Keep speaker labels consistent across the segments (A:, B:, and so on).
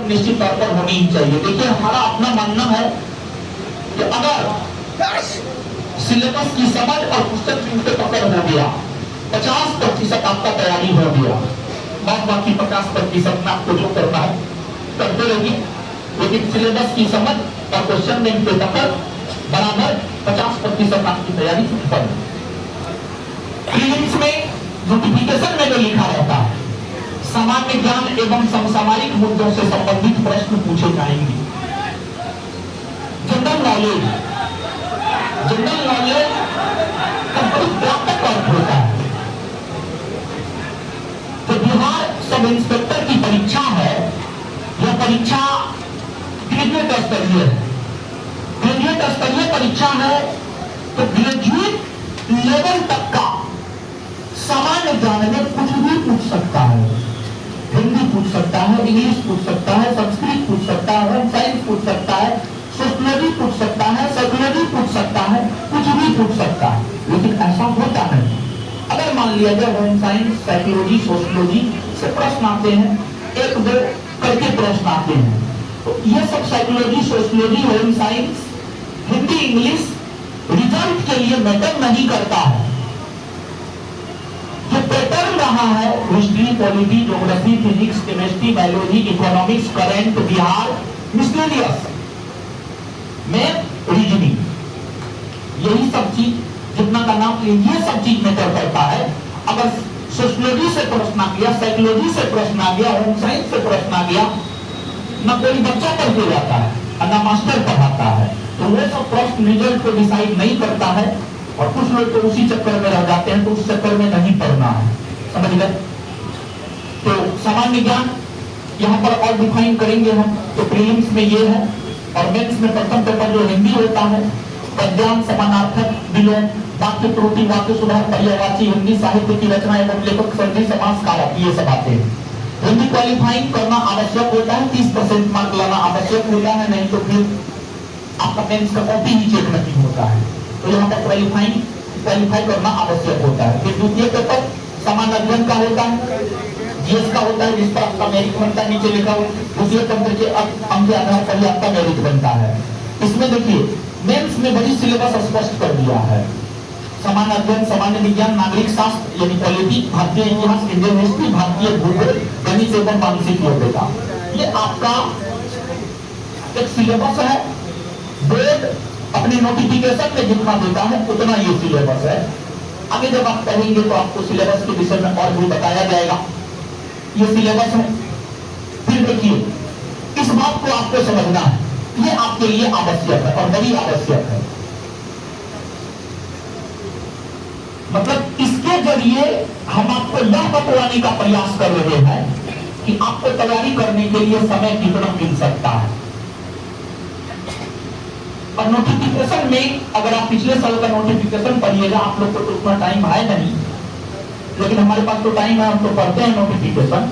A: पकड़ निश्चित तौर पर होनी ही चाहिए। देखिए हमारा अपना मानना है कि अगर सिलेबस की समझ और क्वेश्चन बैंक पे पकड़ हो गया, 50% आपका तैयारी हो गया, बाकी 50% में आपको जो करना है करते रहिए, लेकिन सिलेबस की समझ और क्वेश्चन बैंक पे पकड़ बराबर 50% आपकी तैयारी सफल। प्रीलिम्स में नोटिफिकेशन में जो लिखा रहता है सामान्य ज्ञान एवं समसामयिक मुद्दों से संबंधित प्रश्न पूछे जाएंगे। जनरल नॉलेज का बहुत व्यापक अर्थ होता है। तो बिहार सब इंस्पेक्टर की परीक्षा है, यह परीक्षा ग्रेजुएट स्तरीय है। ग्रेजुएट स्तरीय परीक्षा है तो ग्रेजुएट लेवल तक का सामान्य ज्ञान में कुछ भी पूछ सकता है। हिंदी पूछ सकता है, इंग्लिश पूछ सकता है, संस्कृत पूछ सकता है, होम साइंस पूछ सकता है, सोशियोलॉजी पूछ सकता है, साइकोलॉजी पूछ सकता है, कुछ भी पूछ सकता है। लेकिन ऐसा होता नहीं। अगर मान लिया जाए होम साइंस, साइकोलॉजी, सोशियोलॉजी से प्रश्न आते हैं, एक दो करके प्रश्न आते हैं, तो ये सब psychology, sociology, home science, Hindi, English result के लिए मैटर नहीं करता है। जो पैटर्न रहा है history, polity, geography, physics, chemistry, biology, economics, current, Bihar, miscellaneous, math, reasoning, यही सब चीज जितना का नाम ये सब चीज मैटर करता है। अगर सोशियोलॉजी से प्रश्न आ गया, साइकोलॉजी से प्रश्न आ गया, होम साइंस से प्रश्न आ गया, ना कोई बच्चा पढ़ते जाता है और ना मास्टर पढ़ाता है, तो वो सब प्रश्न रिजल्ट को डिसाइड नहीं करता है। और कुछ लोग तो उसी चक्कर में रह जाते हैं, तो उस चक्कर में नहीं पढ़ना है, समझ गए। तो सामान्य ज्ञान यहाँ पर और डिफाइन करेंगे हम। तो प्रीलिम्स में ये है, और मेंस में प्रथम पेपर जो हिंदी होता है, पद्यांश, समानार्थक, विलोम, वाक्य त्रुटि, वाक्य सुधार, पर्यायवाची, हिंदी साहित्य की रचना एवं लेखक, सर्जी, समास, कारक, ये सब आते हैं। हिंदी क्वालिफाइंग करना आवश्यक होता है, 30% मार्क लाना आवश्यक होता है, नहीं तो फिर आपका मेंस का कॉपी ही चेक नहीं होता है। तो यहाँ पर क्वालिफाई करना आवश्यक होता है। फिर द्वितीय पेपर सामान्य अध्ययन का होता है, जीएस का होता है, जिस पर आपका मेरिट बनता है, नीचे लिखा हो। द्वितीय तंत्र के अंक के आधार पर ही आपका मेरिट बनता है। इसमें देखिए मेंस में बड़ी सिलेबस स्पष्ट कर दिया है। सामान्य अध्ययन, सामान्य विज्ञान, नागरिक शास्त्र यानी पॉलिटी, भारतीय इतिहास, इंडियन हिस्ट्री, भारतीय भूगोल, गणित एवं मानसिक योग्यता, ये आपका एक सिलेबस है। बोर्ड अपने नोटिफिकेशन में जितना देता है उतना ये सिलेबस है। आगे जब आप पढ़ेंगे तो आपको सिलेबस के विषय में और भी बताया जाएगा। ये सिलेबस है। फिर देखिए इस बात को आपको समझना है, ये आपके लिए आवश्यक है और बड़ी आवश्यक है। मतलब इसके जरिए हम आपको यह बतलाने का प्रयास कर रहे हैं कि आपको तैयारी करने के लिए समय कितना मिल सकता है। और नोटिफिकेशन में अगर आप पिछले साल का नोटिफिकेशन पढ़िएगा, आप लोग को तो उतना टाइम है नहीं, लेकिन हमारे पास तो टाइम है, हम तो पढ़ते हैं नोटिफिकेशन।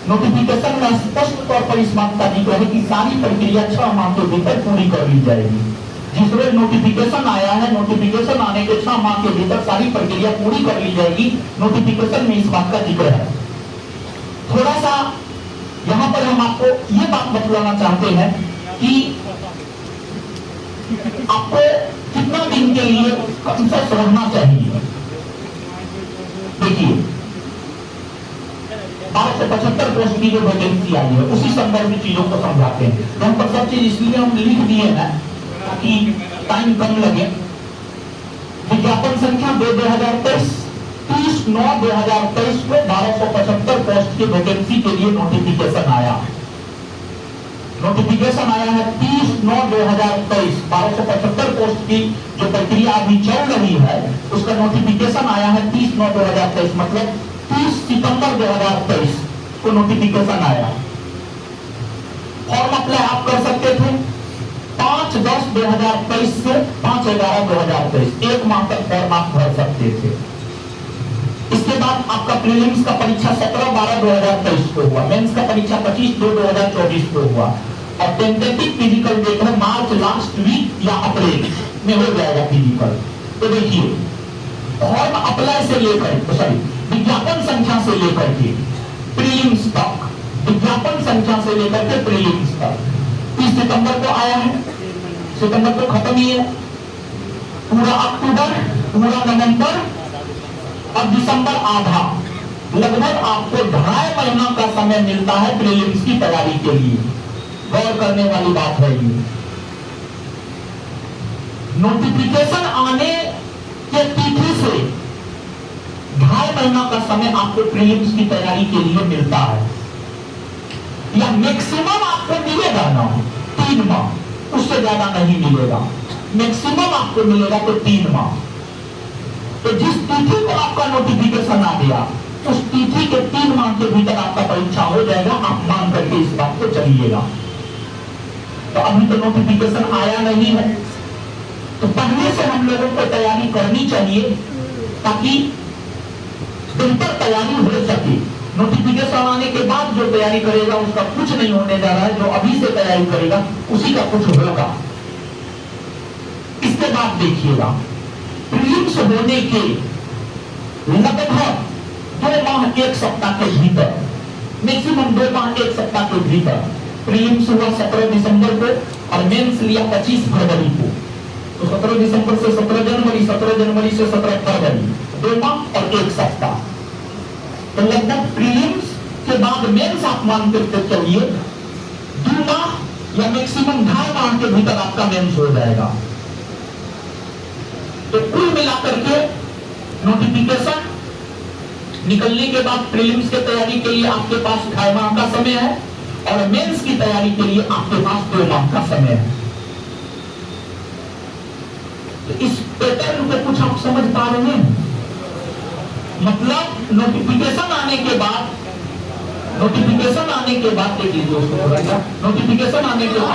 A: नोटिफिकेशन में स्पष्ट तौर पर इस बात का जिक्र है कि सारी प्रक्रिया 6 माह के भीतर पूरी कर ली जाएगी। जिस रोज नोटिफिकेशन आया है, नोटिफिकेशन आने के 6 माह के भीतर सारी प्रक्रिया पूरी कर ली जाएगी। नोटिफिकेशन में इस बात का जिक्र है। थोड़ा सा यहाँ पर हम आपको ये बात बतलाना चाहते हैं कि आपको कितना दिन के लिए कंसस रहना चाहिए। देखिए 1275 पोस्ट की जो वैकेंसी आई है उसी संदर्भ में चीजों को समझाते हैं। हम पर सब चीज इसलिए हम लिख दिए हैं ताकि टाइम कम लगे। विज्ञापन संख्या 2023 30/9/2023 को 1275 पोस्ट की वैकेंसी के लिए नोटिफिकेशन आया। नोटिफिकेशन आया है 30/9/2023। 1275 पोस्ट की जो प्रक्रिया अभी चल रही है उसका नोटिफिकेशन आया है 30/9/2023, मतलब 30 सितंबर 2023 को नोटिफिकेशन आया। फॉर्म अप्लाई आप कर सकते थे 5/10/2023 से 5/11/2023, 1 माह तक फॉर्म आप भर सकते थे। इसके बाद आपका प्रीलिम्स का परीक्षा 17/12/2023 को हुआ, मेंस का परीक्षा 25/2/2024 को हुआ, और टेंटेटिव फिजिकल डेट है मार्च लास्ट वीक या अप्रैल में हो जाएगा फिजिकल। तो देखिए फॉर्म अप्लाई से लेकर विज्ञापन संख्या से लेकर के प्रीलिम्स तक विज्ञापन संख्या से लेकर के प्रीलिम्स तक 30 सितंबर को आया है, सितंबर को खत्म ही है, पूरा अक्टूबर, पूरा नवंबर और दिसंबर आधा, लगभग आपको 2.5 महीना का समय मिलता है प्रीलिम्स की तैयारी के लिए। गौर करने वाली बात है ये। नोटिफिकेशन आने के तिथि से 2.5 महीना का समय आपको प्रीलिम्स की तैयारी के लिए मिलता है, या मैक्सिमम आपको मिलेगा ना 3 माह, उससे ज्यादा नहीं मिलेगा। मैक्सिमम आपको मिलेगा तो 3 माह। तो जिस तिथि को आपका नोटिफिकेशन आ गया, उस तिथि के 3 माह के भीतर आपका परीक्षा हो जाएगा। आप मान करके इस बात को चलिएगा। तो अभी तो नोटिफिकेशन आया नहीं है, तो पहले से हम लोगों को तैयारी करनी चाहिए ताकि बेहतर तैयारी हो सके। नोटिफिकेशन आने के बाद जो तैयारी करेगा उसका कुछ नहीं होने जा रहा है, जो अभी से तैयारी करेगा उसी का कुछ होगा। इसके बाद देखिएगा, प्रीलिम्स होने के लगभग 2 माह 1 सप्ताह के भीतर, मैक्सिमम 2 माह 1 सप्ताह के भीतर, प्रीलिम्स हुआ 17 दिसंबर को और मेंस लिया 25 फरवरी को। तो 17 दिसंबर से 17 जनवरी, 17 जनवरी से 17 फरवरी, 2 माह और 1 सप्ताह। तो लगभग प्रीलिम्स के बाद मेंस आप मान करके चलिए 2 माह या मैक्सिमम 2.5 माह के भीतर आपका मेंस हो जाएगा। तो कुल मिलाकर के नोटिफिकेशन निकलने के बाद प्रीलिम्स की तैयारी के लिए आपके पास 2.5 माह का समय है और मेंस की तैयारी के लिए आपके पास 2 माह का समय है। तो इस पैटर्न को कुछ आप समझ पा रहे हैं? मतलब नोटिफिकेशन आने के बाद, देख लीजिए उसको, नोटिफिकेशन आने के बाद